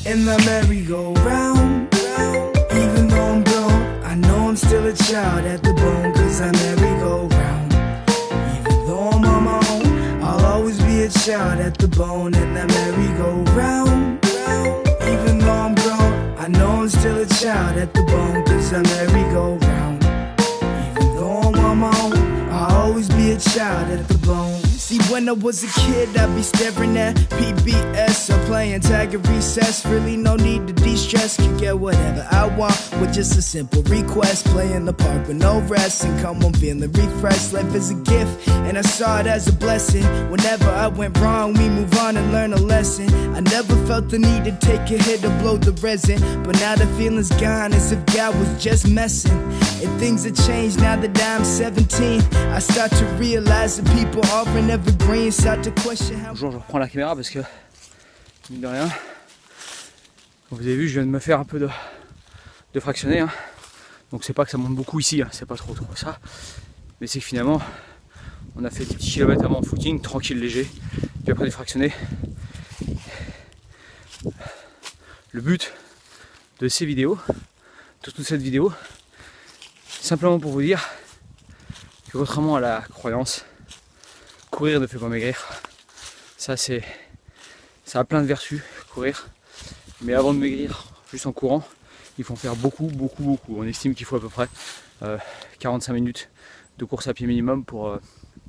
in the merry-go-round. Even though I'm grown, I know I'm still a child at the bone, cause I merry-go-round. Even though I'm on my own, I'll always be a child at the bone in the merry-go-round. Even though I'm grown, I know I'm still a child at the bone, cause I merry-go-round. Even though I'm on my own, I'll always be a child at the bone. See, when I was a kid, I'd be staring at PBS or playing tag at recess. Really no need to de-stress, could get whatever I want with just a simple request. Play in the park with no rest and come home feeling refreshed. Life is a gift and I saw it as a blessing. Whenever I went wrong, we move on and learn a lesson. I never felt the need to take a hit to blow the resin, but now the feeling's gone as if God was just messing. And things have changed now that I'm 17. I start to realize that people offering evergreen, start to question how... Bonjour, je reprends la caméra parce que, mine de rien, comme vous avez vu, je viens de me faire un peu de fractionner. Hein. Donc c'est pas que ça monte beaucoup ici, hein, c'est pas trop ça. Mais c'est que finalement, on a fait des petits kilomètres avant en footing, tranquille, léger. Puis après des fractionnés. Le but de ces vidéos, de toute cette vidéo, simplement pour vous dire que contrairement à la croyance, courir ne fait pas maigrir. Ça a plein de vertus, courir. Mais avant de maigrir, juste en courant, il faut en faire beaucoup. On estime qu'il faut à peu près 45 minutes de course à pied minimum pour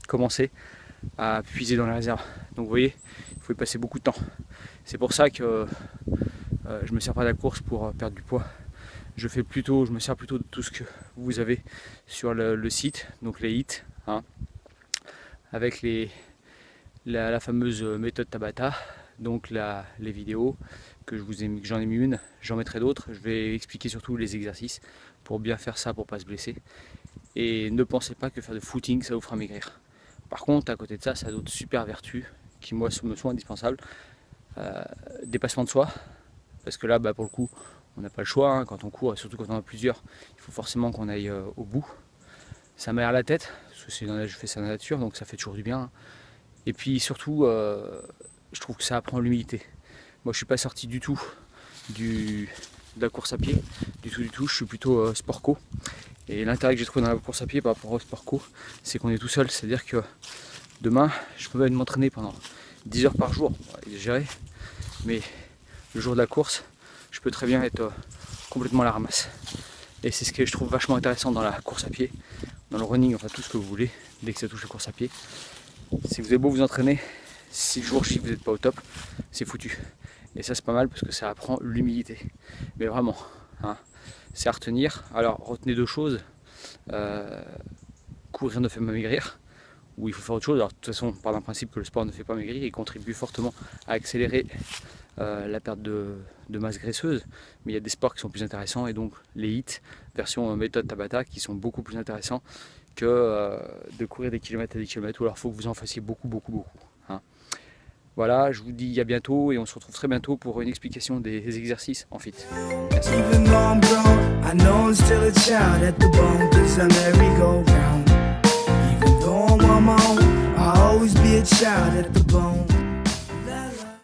commencer à puiser dans les réserves. Donc vous voyez, il faut y passer beaucoup de temps. C'est pour ça que je me sers pas de la course pour perdre du poids. Je me sers plutôt de tout ce que vous avez sur le site, donc les hits, hein, avec la fameuse méthode Tabata, donc les vidéos que j'en ai mis une, j'en mettrai d'autres. Je vais expliquer surtout les exercices pour bien faire ça, pour pas se blesser. Et ne pensez pas que faire de footing ça vous fera maigrir. Par contre, à côté de ça, ça a d'autres super vertus qui moi me sont indispensables. Dépassement de soi, parce que là, pour le coup, on n'a pas le choix, hein, quand on court, et surtout quand on en a plusieurs, il faut forcément qu'on aille au bout. Ça m'aère la tête, parce que je fais ça dans la nature, donc ça fait toujours du bien. Et puis surtout, je trouve que ça apprend l'humilité. Moi je suis pas sorti du tout de la course à pied, du tout, je suis plutôt sport co. Et l'intérêt que j'ai trouvé dans la course à pied par rapport au sport co, c'est qu'on est tout seul, c'est-à-dire que demain, je peux même m'entraîner pendant 10 heures par jour, exagéré, mais le jour de la course, je peux très bien être complètement à la ramasse. Et c'est ce que je trouve vachement intéressant dans la course à pied, dans le running, enfin tout ce que vous voulez, dès que ça touche la course à pied. Si vous avez beau vous entraîner, si le jour J vous n'êtes pas au top, c'est foutu. Et ça c'est pas mal parce que ça apprend l'humilité. Mais vraiment, hein, c'est à retenir. Alors retenez deux choses. Courir ne fait pas maigrir, ou il faut faire autre chose. Alors de toute façon, on part d'un principe que le sport ne fait pas maigrir, il contribue fortement à accélérer la perte de masse graisseuse, mais il y a des sports qui sont plus intéressants, et donc les hits version méthode Tabata qui sont beaucoup plus intéressants que de courir des kilomètres et des kilomètres, ou alors il faut que vous en fassiez beaucoup, hein. Voilà, je vous dis à bientôt et on se retrouve très bientôt pour une explication des exercices en fit. Merci. Even though I'm grown, I know I'm still a child at the bone, cause I merry-go-round. Even though I'm on my own, I'll always be a child at the bone.